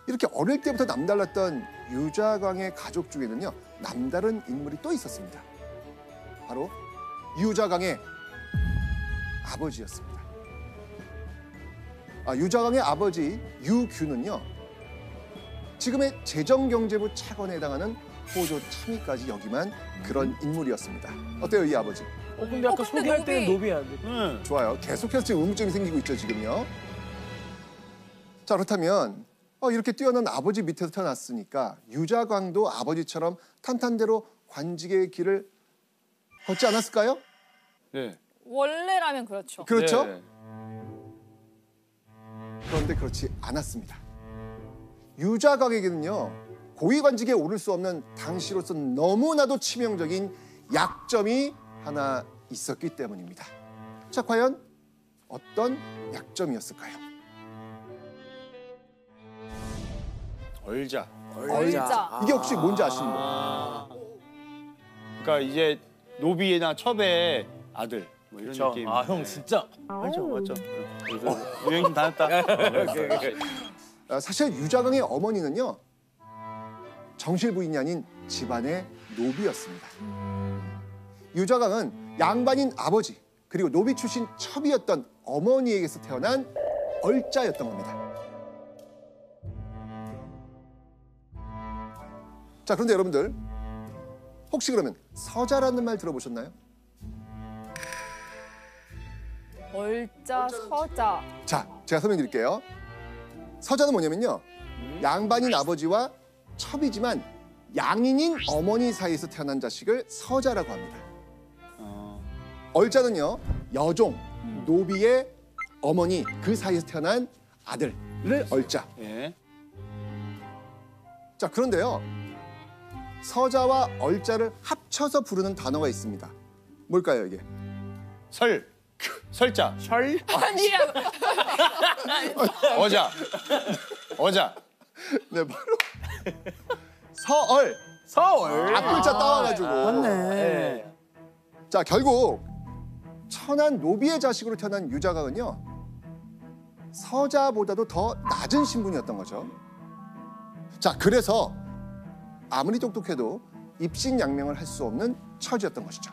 이렇게 어릴 때부터 남달랐던 유자광의 가족 중에는요, 남다른 인물이 또 있었습니다. 바로 유자광의 아버지였습니다. 유자광의 아버지 유규는요, 지금의 재정경제부 차관에 해당하는 호조 참의까지 역임한 그런 인물이었습니다. 어때요, 이 아버지? 근데 아까 소개할 때는 노비야. 좋아요. 계속해서 지금 의문점이 생기고 있죠, 지금요. 자, 그렇다면 이렇게 뛰어난 아버지 밑에서 태어났으니까 유자광도 아버지처럼 탄탄대로 관직의 길을 걷지 않았을까요? 네. 원래라면 그렇죠. 그렇죠? 네. 그런데 그렇지 않았습니다. 유자광에게는요, 고위관직에 오를 수 없는 당시로서 너무나도 치명적인 약점이 하나 있었기 때문입니다. 자, 과연 어떤 약점이었을까요? 얼자. 얼자. 이게 혹시 뭔지 아시는 거예요? 그러니까 이제 노비나 첩의 아들 뭐 이런 그쵸. 느낌. 형 진짜. 맞죠, 맞죠. 유행 좀 다녔다. 사실 유자광의 어머니는요, 정실 부인이 아닌 집안의 노비였습니다. 유자광은 양반인 아버지 그리고 노비 출신 첩이었던 어머니에게서 태어난 얼자였던 겁니다. 자, 그런데 여러분들 혹시 그러면 서자라는 말 들어보셨나요? 얼자, 서자. 자, 제가 설명드릴게요. 서자는 뭐냐면요, 양반인 아버지와 첩이지만 양인인 어머니 사이에서 태어난 자식을 서자라고 합니다. 얼자는요, 여종, 노비의 어머니 그 사이에서 태어난 아들을 얼자. 예. 자, 그런데요, 서자와 얼자를 합쳐서 부르는 단어가 있습니다. 뭘까요, 이게? 설자. 아니야. 어자. 네, 바로 서얼. 서울. 앞글자 따와가지고. 맞네. 자, 결국 천한 노비의 자식으로 태어난 유자광은요, 서자보다도 더 낮은 신분이었던 거죠. 자, 그래서 아무리 똑똑해도 입신양명을 할 수 없는 처지였던 것이죠.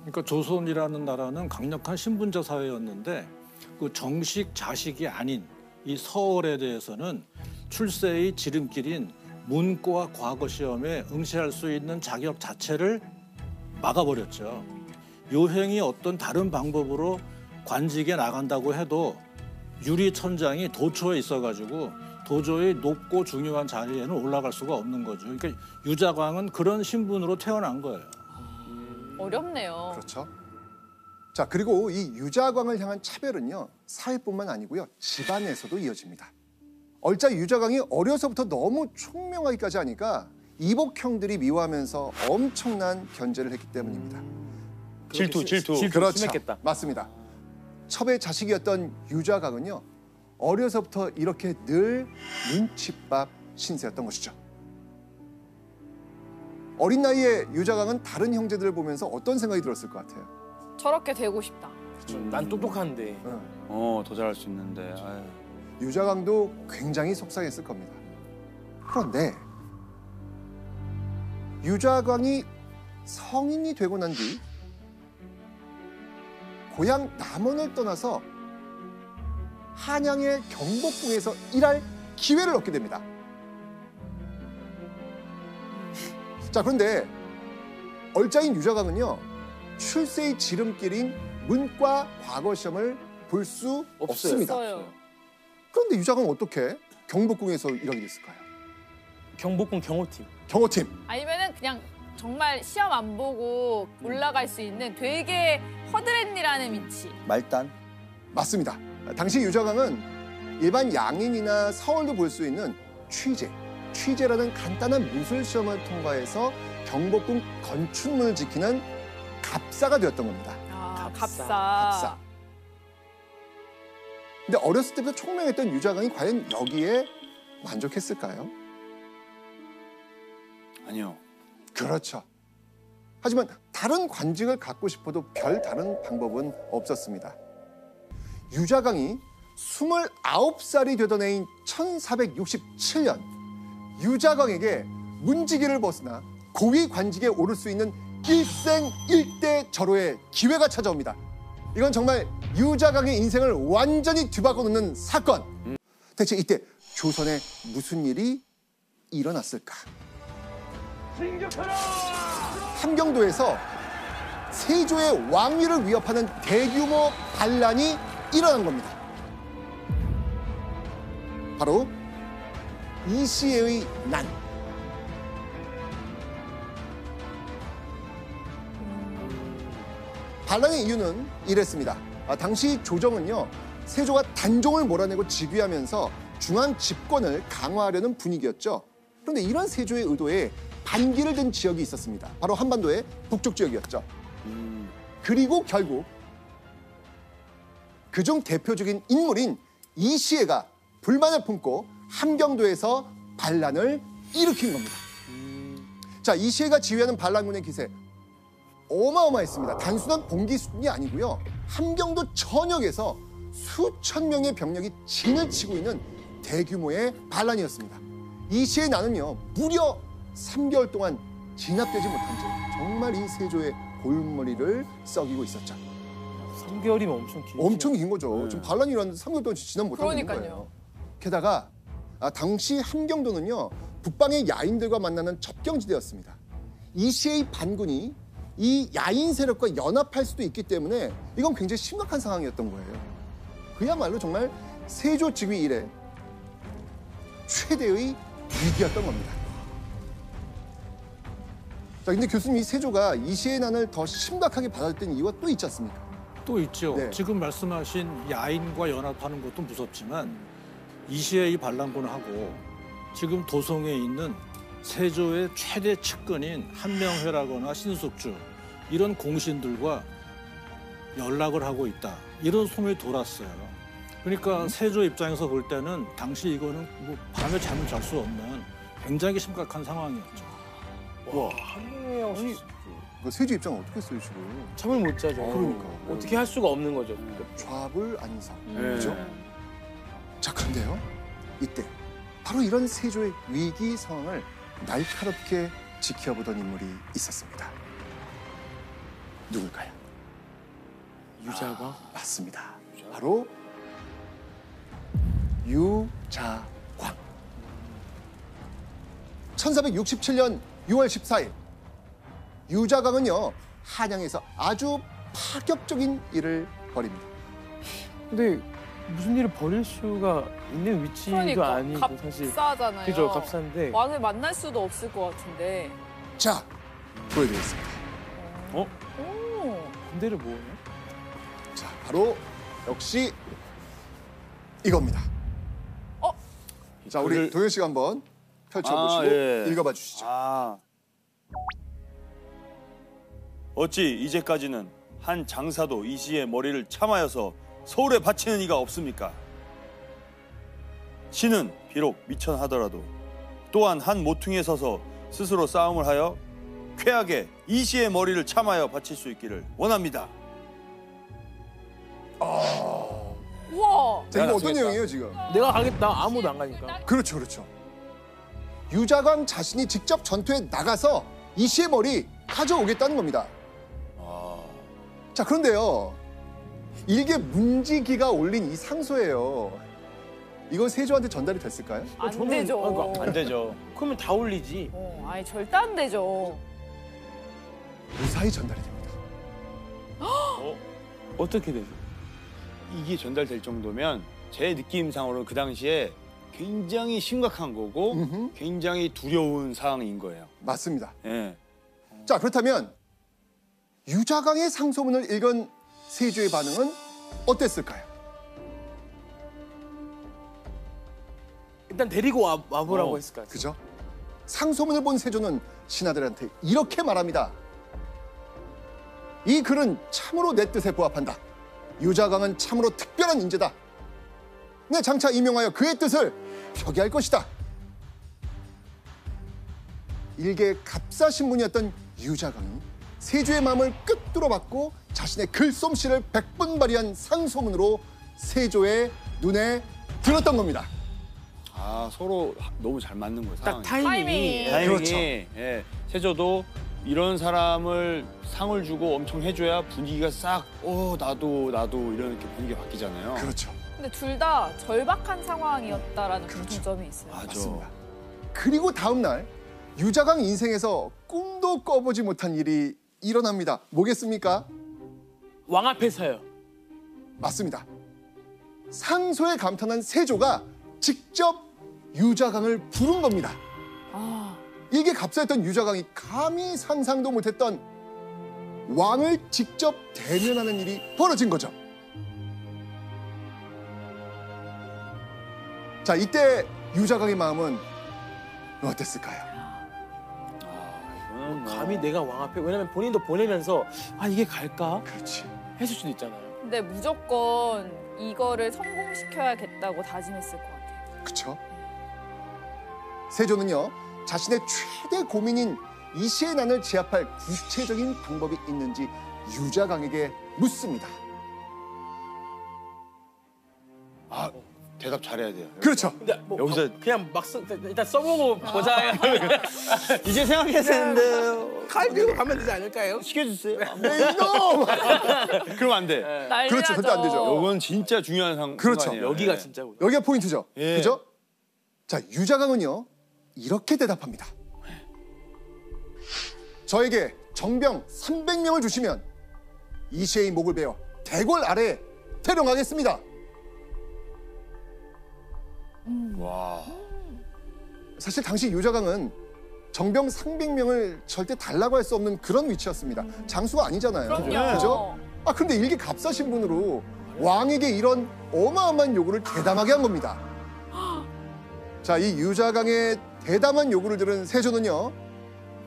그러니까 조선이라는 나라는 강력한 신분제 사회였는데 그 정식 자식이 아닌 이 서얼에 대해서는 출세의 지름길인 문과 과거 시험에 응시할 수 있는 자격 자체를 막아버렸죠. 요행이 어떤 다른 방법으로 관직에 나간다고 해도 유리천장이 도처에 있어가지고 도저히 높고 중요한 자리에는 올라갈 수가 없는 거죠. 그러니까 유자광은 그런 신분으로 태어난 거예요. 어렵네요. 그렇죠. 자, 그리고 이 유자광을 향한 차별은요, 사회뿐만 아니고요, 집안에서도 이어집니다. 얼자 유자광이 어려서부터 너무 총명하기까지 하니까 이복형들이 미워하면서 엄청난 견제를 했기 때문입니다. 질투. 그렇죠. 심했겠다. 맞습니다. 첩의 자식이었던 유자광은요, 어려서부터 이렇게 늘 눈칫밥 신세였던 것이죠. 어린 나이에 유자광은 다른 형제들을 보면서 어떤 생각이 들었을 것 같아요? 저렇게 되고 싶다. 난 똑똑한데. 더 잘할 수 있는데. 아유. 유자광도 굉장히 속상했을 겁니다. 그런데 유자광이 성인이 되고 난 뒤 고향 남원을 떠나서 한양의 경복궁에서 일할 기회를 얻게 됩니다. 자, 그런데 얼자인 유자광은요, 출세의 지름길인 문과 과거 시험을 볼 수 없습니다. 없어요. 그런데 유자광은 어떻게 경복궁에서 일하게 됐을까요? 경복궁 경호팀. 경호팀. 아니면은 그냥 정말 시험 안 보고 올라갈 수 있는 되게 허드렛이라는 위치. 말단. 맞습니다. 당시 유자광은 일반 양인이나 서얼도 볼 수 있는 취제라는 간단한 무술 시험을 통과해서 경복궁 건축문을 지키는 갑사가 되었던 겁니다. 아, 갑사. 갑사. 근데 어렸을 때부터 총명했던 유자광이 과연 여기에 만족했을까요? 아니요. 그렇죠. 하지만 다른 관직을 갖고 싶어도 별 다른 방법은 없었습니다. 유자광이 29살이 되던 해인 1467년 유자광에게 문지기를 벗어나 고위 관직에 오를 수 있는 일생일대 절호의 기회가 찾아옵니다. 이건 정말 유자광의 인생을 완전히 뒤바꿔 놓는 사건. 대체 이때 조선에 무슨 일이 일어났을까? 함경도에서 세조의 왕위를 위협하는 대규모 반란이 일어난 겁니다. 바로 이시애의 난. 반란의 이유는 이랬습니다. 당시 조정은요, 세조가 단종을 몰아내고 즉위하면서 중앙 집권을 강화하려는 분위기였죠. 그런데 이런 세조의 의도에 반기를 든 지역이 있었습니다. 바로 한반도의 북쪽 지역이었죠. 그리고 결국 그중 대표적인 인물인 이시애가 불만을 품고 함경도에서 반란을 일으킨 겁니다. 자, 이시애가 지휘하는 반란군의 기세 어마어마했습니다. 단순한 봉기 수준이 아니고요. 함경도 전역에서 수천 명의 병력이 진을 치고 있는 대규모의 반란이었습니다. 이시애의 난은요, 무려 3개월 동안 진압되지 못한 채 정말 이 세조의 골머리를 썩이고 있었죠. 3개월이면 엄청 길죠. 엄청 긴 거죠. 지금 반란이 일어났는데 3개월 동안 진압 못하는 거예요. 그러니까요. 게다가 당시 함경도는요, 북방의 야인들과 만나는 접경지대였습니다. 이시애의 반군이 이 야인 세력과 연합할 수도 있기 때문에 이건 굉장히 심각한 상황이었던 거예요. 그야말로 정말 세조 즉위 이래 최대의 위기였던 겁니다. 자, 근데 교수님, 이 세조가 이시애의 난을 더 심각하게 받아들였던 이유가 또 있지 않습니까? 또 있죠. 네. 지금 말씀하신 야인과 연합하는 것도 무섭지만 이시애의 반란군하고 지금 도성에 있는 세조의 최대 측근인 한명회라거나 신숙주 이런 공신들과 연락을 하고 있다. 이런 소문이 돌았어요. 그러니까 세조 입장에서 볼 때는 당시 이거는 뭐 밤에 잠을 잘 수 없는 굉장히 심각한 상황이었죠. 와, 한명회하고 그 세조 입장은 어떻게 했어요, 지금? 잠을 못 자죠. 그러니까. 어떻게 할 수가 없는 거죠. 좌불 안성. 네. 그렇죠? 자, 그런데요, 이때 바로 이런 세조의 위기 상황을 날카롭게 지켜보던 인물이 있었습니다. 누굴까요? 유자광? 맞습니다. 바로 유자광. 1467년 6월 14일 유자광은요, 한양에서 아주 파격적인 일을 벌입니다. 근데 무슨 일을 벌일 수가 있는 위치도 그러니까 아니고 사실. 값싸잖아요. 그죠, 값싼데. 왕을 만날 수도 없을 것 같은데. 자, 보여드리겠습니다. 어? 오. 군대를 모으네? 자, 바로 역시 이겁니다. 자, 우리 글을- 동현 씨가 한번 펼쳐보시고 예. 읽어봐 주시죠. 어찌 이제까지는 한 장사도 이시의 머리를 참아여서 서울에 바치는 이가 없습니까? 신은 비록 미천하더라도 또한 한 모퉁이에 서서 스스로 싸움을 하여 쾌하게 이시의 머리를 참아여 바칠 수 있기를 원합니다. 우와. 자, 이거 내가 어떤 나서겠다. 내용이에요, 지금? 내가 가겠다. 아무도 안 가니까. 그렇죠, 그렇죠. 유자광 자신이 직접 전투에 나가서 이시의 머리 가져오겠다는 겁니다. 자, 그런데요, 일개 문지기가 올린 이 상소예요. 이거 세조한테 전달이 됐을까요? 안 저는- 되죠. 그러니까 안 되죠. 그러면 다 올리지. 아니 절대 안 되죠. 무사히 전달이 됩니다. 어떻게 되죠? 이게 전달될 정도면 제 느낌상으로는 그 당시에 굉장히 심각한 거고 음흠. 굉장히 두려운 상황인 거예요. 맞습니다. 예. 자, 그렇다면 유자광의 상소문을 읽은 세조의 반응은 어땠을까요? 일단 데리고 와보라고 했을 것 같아요. 그죠? 상소문을 본 세조는 신하들한테 이렇게 말합니다. 이 글은 참으로 내 뜻에 부합한다. 유자광은 참으로 특별한 인재다. 내 장차 임용하여 그의 뜻을 표기할 것이다. 일개 갑사신문이었던 유자광이 세조의 마음을 끄뚫어 받고 자신의 글솜씨를 백분 발휘한 상소문으로 세조의 눈에 들었던 겁니다. 아, 서로 너무 잘 맞는 거예요. 딱 상황이. 타이밍이. 타이밍이. 그렇죠. 예, 세조도 이런 사람을 상을 주고 엄청 해줘야 분위기가 싹, 나도 이런 이렇게 분위기가 바뀌잖아요. 그렇죠. 근데 둘 다 절박한 상황이었다라는 그렇죠. 공통점이 있어요. 맞아. 맞습니다. 그리고 다음 날 유자강 인생에서 꿈도 꿔보지 못한 일이 일어납니다. 뭐겠습니까? 왕 앞에서요. 맞습니다. 상소에 감탄한 세조가 직접 유자강을 부른 겁니다. 아, 이게 값싸였던 유자강이 감히 상상도 못했던 왕을 직접 대면하는 일이 벌어진 거죠. 자, 이때 유자강의 마음은 어땠을까요? 이거는 뭐 감히 내가 왕 앞에, 왜냐면 본인도 보내면서 아 이게 갈까 그렇지. 했을 수도 있잖아요. 근데 무조건 이거를 성공시켜야겠다고 다짐했을 것 같아요. 그렇죠? 세조는요, 자신의 최대 고민인 이시의 난을 제압할 구체적인 방법이 있는지 유자강에게 묻습니다. 아, 대답 잘해야 돼요. 그렇죠. 근데 뭐 여기서- 그냥 막 일단 써보고 보자. 이제 생각했었는데요. 칼 들고 가면 되지 않을까요? 시켜주세요. 네, 이놈! 그럼 안 돼. 난리 그렇죠. 나죠. 그때 안 되죠. 요건 진짜 중요한 그렇죠. 순간이에요. 여기가 예. 진짜고. 여기가 포인트죠. 예. 그죠? 자, 유자강은요, 이렇게 대답합니다. 저에게 정병 300명을 주시면 이시의 목을 베어 대궐 아래에 태령하겠습니다. 와. 사실 당시 유자강은 정병 300명을 절대 달라고 할 수 없는 그런 위치였습니다. 장수가 아니잖아요. 그럼요. 그죠? 아, 근데 일개 값싸신 분으로 왕에게 이런 어마어마한 요구를 대담하게 한 겁니다. 자, 이 유자강의 대담한 요구를 들은 세조는요,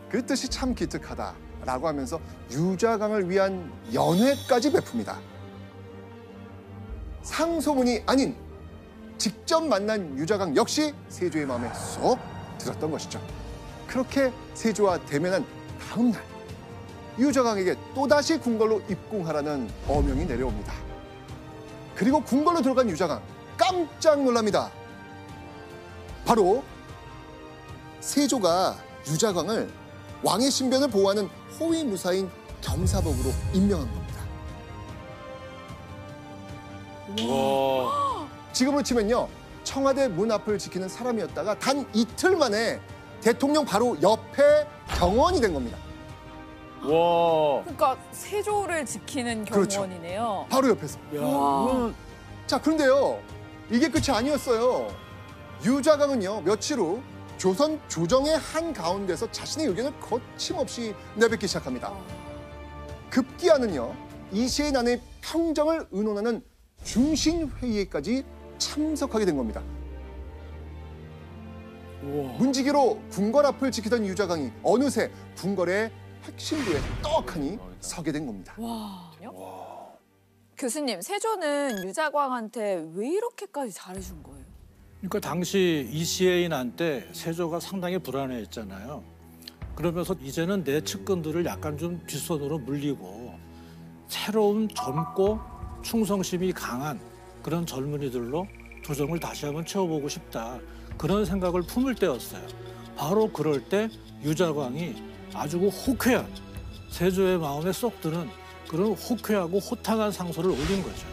그 뜻이 참 기특하다라고 하면서 유자강을 위한 연회까지 베풉니다. 상소문이 아닌 직접 만난 유자강 역시 세조의 마음에 쏙 들었던 것이죠. 그렇게 세조와 대면한 다음 날, 유자강에게 또다시 궁궐로 입궁하라는 어명이 내려옵니다. 그리고 궁궐로 들어간 유자강, 깜짝 놀랍니다. 바로 세조가 유자강을 왕의 신변을 보호하는 호위무사인 겸사복으로 임명한 겁니다. 와. 지금으로 치면요, 청와대 문 앞을 지키는 사람이었다가 단 이틀 만에 대통령 바로 옆에 경원이 된 겁니다. 와. 그러니까 세조를 지키는 그렇죠. 경원이네요. 바로 옆에서. 와. 자, 그런데요, 이게 끝이 아니었어요. 유자강은요, 며칠 후 조선 조정의 한 가운데서 자신의 의견을 거침없이 내뱉기 시작합니다. 급기야는요, 이시의 난의 평정을 의논하는 중신회의에까지 참석하게 된 겁니다. 우와. 문지기로 궁궐 앞을 지키던 유자강이 어느새 궁궐의 핵심부에 떡하니 서게 된 겁니다. 와. 교수님, 세조는 유자광한테 왜 이렇게까지 잘해준 거예요? 그러니까 당시 이시의 난 때 세조가 상당히 불안해했잖아요. 그러면서 이제는 내 측근들을 약간 좀 뒷손으로 물리고 새로운 젊고 충성심이 강한 그런 젊은이들로 조정을 다시 한번 채워보고 싶다. 그런 생각을 품을 때였어요. 바로 그럴 때 유자광이 아주 호쾌한, 세조의 마음에 쏙 드는 그런 호쾌하고 호탕한 상소를 올린 거죠.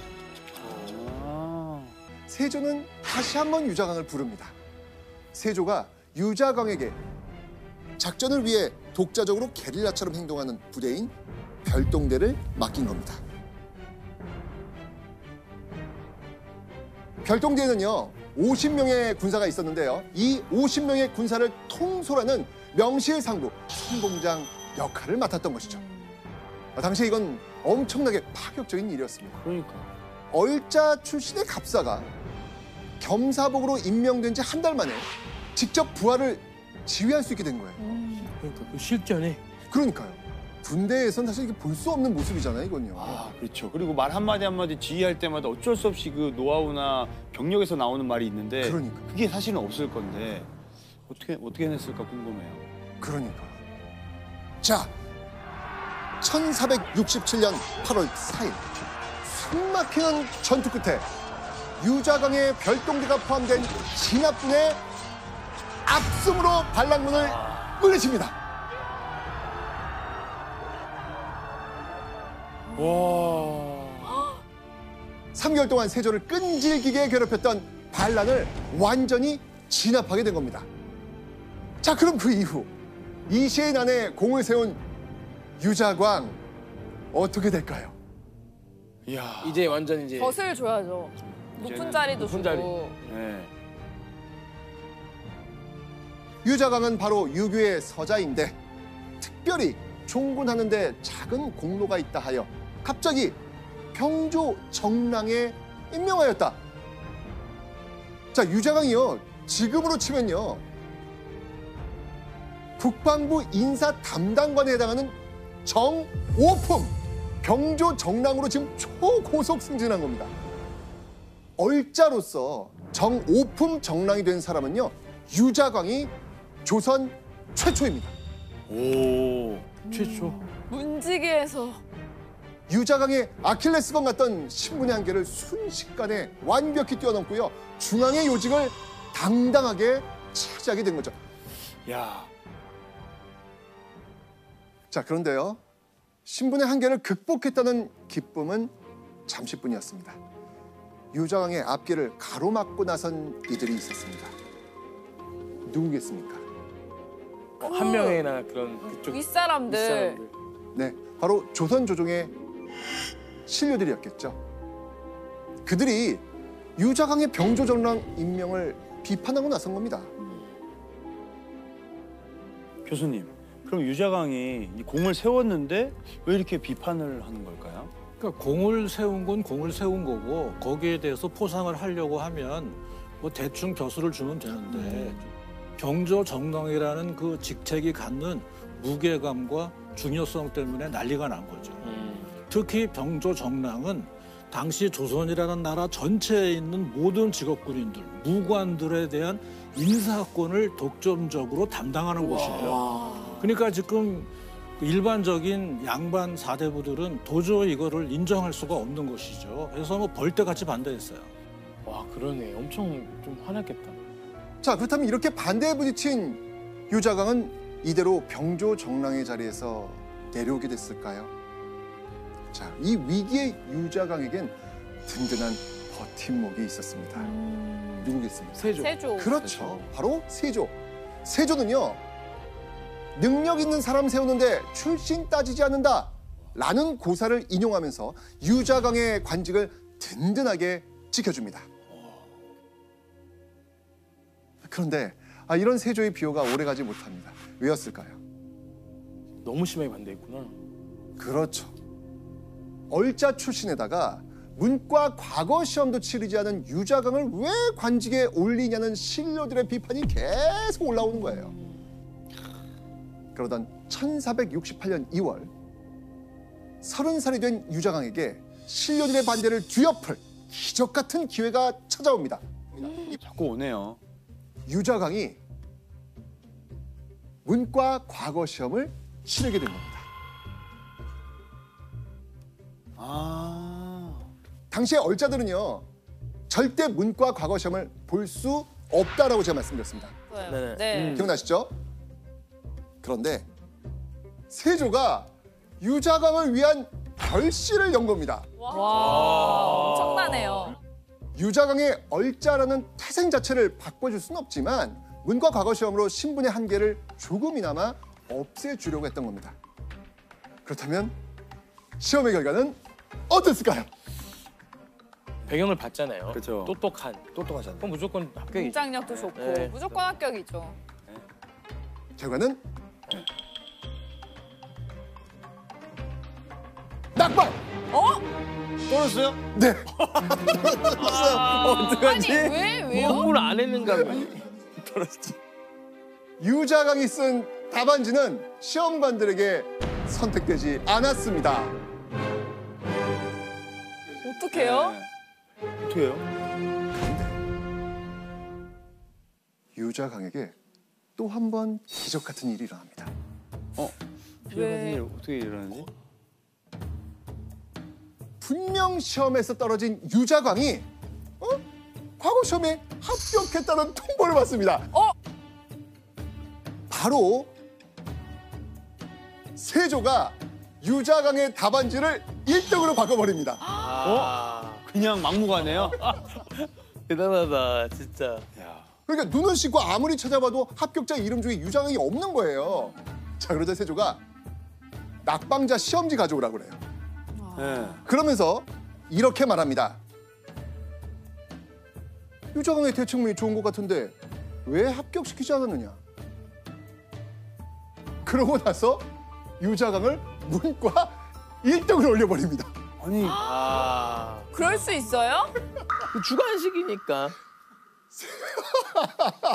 세조는 다시 한번 유자강을 부릅니다. 세조가 유자강에게 작전을 위해 독자적으로 게릴라처럼 행동하는 부대인 별동대를 맡긴 겁니다. 별동대에는요, 50명의 군사가 있었는데요, 이 50명의 군사를 통솔하는 명실상부 선봉장 역할을 맡았던 것이죠. 당시에 이건 엄청나게 파격적인 일이었습니다. 그러니까. 얼자 출신의 갑사가 겸사복으로 임명된 지 한 달 만에 직접 부하를 지휘할 수 있게 된 거예요. 그러니까 그 실전에 그러니까요. 군대에선 사실 이게 볼 수 없는 모습이잖아요, 이건요. 아, 그렇죠. 그리고 말 한마디 한마디 지휘할 때마다 어쩔 수 없이 그 노하우나 경력에서 나오는 말이 있는데 그러니까. 그게 사실은 없을 건데 어떻게 해냈을까 궁금해요. 그러니까. 자, 1467년 8월 4일 숨막히는 전투 끝에 유자강의 별동대가 포함된 진압군의 압승으로 반란군을 물리칩니다. 와. 3개월 동안 세조를 끈질기게 괴롭혔던 반란을 완전히 진압하게 된 겁니다. 자, 그럼 그 이후 이시의 난에 공을 세운 유자광 어떻게 될까요? 이야. 이제 완전 이제 덫을 줘야죠. 높은 이제는 자리도 높은 주고. 자리. 네. 유자광은 바로 유교의 서자인데 특별히 종군하는데 작은 공로가 있다 하여 갑자기 병조 정랑에 임명하였다. 자, 유자광이요, 지금으로 치면요, 국방부 인사 담당관에 해당하는 정오품 병조 정랑으로 지금 초고속 승진한 겁니다. 얼자로서 정오품 정랑이 된 사람은요, 유자광이 조선 최초입니다. 오. 최초. 문지기에서 유자광의 아킬레스건 같던 신분의 한계를 순식간에 완벽히 뛰어넘고요, 중앙의 요직을 당당하게 차지하게 된 거죠. 야. 자, 그런데요, 신분의 한계를 극복했다는 기쁨은 잠시뿐이었습니다. 유자광의 앞길을 가로막고 나선 이들이 있었습니다. 누구겠습니까? 한 명이나 그런 그쪽 윗사람들. 윗사람들. 네, 바로 조선 조정의 신료들이었겠죠. 그들이 유자광의 병조정랑 임명을 비판하고 나선 겁니다. 교수님, 그럼 유자광이 이 공을 세웠는데 왜 이렇게 비판을 하는 걸까요? 그러니까 공을 세운 건 공을 세운 거고 거기에 대해서 포상을 하려고 하면 뭐 대충 벼슬을 주면 되는데 병조 정랑이라는 그 직책이 갖는 무게감과 중요성 때문에 난리가 난 거죠. 특히 병조 정랑은 당시 조선이라는 나라 전체에 있는 모든 직업군인들, 무관들에 대한 인사권을 독점적으로 담당하는 곳이에요. 그러니까 지금 일반적인 양반 사대부들은 도저히 이거를 인정할 수가 없는 것이죠. 그래서 뭐 벌떼같이 반대했어요. 와, 그러네. 엄청 좀 화났겠다. 자, 그렇다면 이렇게 반대에 부딪힌 유자광은 이대로 병조 정랑의 자리에서 내려오게 됐을까요? 자, 이 위기의 유자광에겐 든든한 버팀목이 있었습니다. 누구겠습니까? 세조. 세조. 그렇죠. 바로 세조. 세조는요, 능력 있는 사람 세우는데 출신 따지지 않는다 라는 고사를 인용하면서 유자광의 관직을 든든하게 지켜줍니다. 그런데 이런 세조의 비호가 오래가지 못합니다. 왜였을까요? 너무 심하게 반대했구나. 그렇죠. 얼자 출신에다가 문과 과거 시험도 치르지 않은 유자광을 왜 관직에 올리냐는 신료들의 비판이 계속 올라오는 거예요. 그러던 1468년 2월 30살이 된 유자광에게 신료들의 반대를 뒤엎을 기적 같은 기회가 찾아옵니다. 자꾸 오네요. 유자광이 문과 과거 시험을 치르게 된 겁니다. 아. 당시에 얼자들은요, 절대 문과 과거 시험을 볼 수 없다라고 제가 말씀드렸습니다. 네네. 네. 기억나시죠? 그런데 세조가 유자광을 위한 결실을 연 겁니다. 와, 엄청나네요. 유자광의 얼자라는 태생 자체를 바꿔줄 수는 없지만 문과 과거 시험으로 신분의 한계를 조금이나마 없애주려고 했던 겁니다. 그렇다면 시험의 결과는 어땠을까요? 배경을 봤잖아요. 그쵸. 똑똑하잖아요. 그럼 무조건 합격이죠. 문장력도 좋고 네. 무조건 합격이죠. 결과는 낙방! 어? 떨었어요? 네. 아니 왜요? 공부를 안 했는가 봐. 떨었지. 유자광이 쓴 답안지는 시험관들에게 선택되지 않았습니다. 어떡해요? 네. 어떻게 해요? 유자광에게 또 한 번 기적 같은 일이 일어납니다. 비교 같은 일 어떻게 일어나지? 분명 시험에서 떨어진 유자광이 과거 시험에 합격했다는 통보를 받습니다. 어? 바로 세조가 유자강의 답안지를 1등으로 바꿔버립니다. 그냥 막무가내요? 대단하다 진짜. 야. 그러니까 눈을 씻고 아무리 찾아봐도 합격자 이름 중에 유자강이 없는 거예요. 자, 그러자 세조가 낙방자 시험지 가져오라고 그래요. 네. 그러면서 이렇게 말합니다. 유자강의 대책문이 좋은 것 같은데 왜 합격시키지 않았느냐. 그러고 나서 유자강을 문과 1등을 올려버립니다. 아니 그럴 수 있어요? 주관식이니까.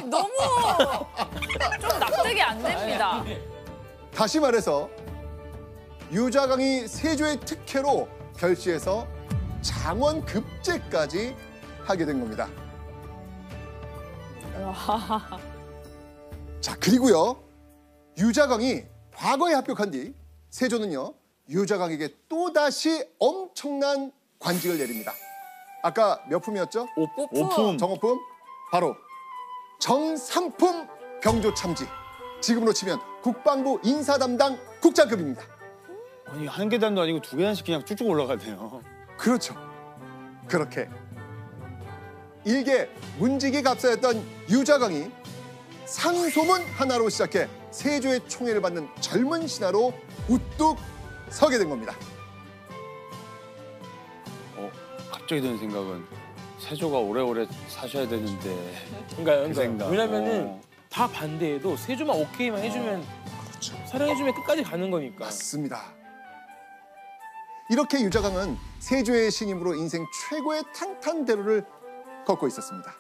너무 좀 납득이 안 됩니다. 다시 말해서 유자강이 세조의 특혜로 별시에서 장원급제까지 하게 된 겁니다. 자, 그리고요. 유자강이 과거에 합격한 뒤 세조는요. 유자강에게 또다시 엄청난 관직을 내립니다. 아까 몇 품이었죠? 오품. 정오품? 바로 정삼품 병조 참지. 지금으로 치면 국방부 인사 담당 국장급입니다. 아니 한 계단도 아니고 두 계단씩 그냥 쭉쭉 올라가네요. 그렇죠. 그렇게 일개 문직이 갑사였던 유자강이 상소문 하나로 시작해 세조의 총애를 받는 젊은 신하로 우뚝 서게 된 겁니다. 갑자기 드는 생각은 세조가 오래오래 사셔야 되는데 그러니까요. 그 생각. 왜냐면은 다 반대해도 세조만 오케이만 해주면 그렇죠. 사랑해주면 끝까지 가는 거니까. 맞습니다. 이렇게 유자강은 세조의 신임으로 인생 최고의 탄탄대로를 걷고 있었습니다.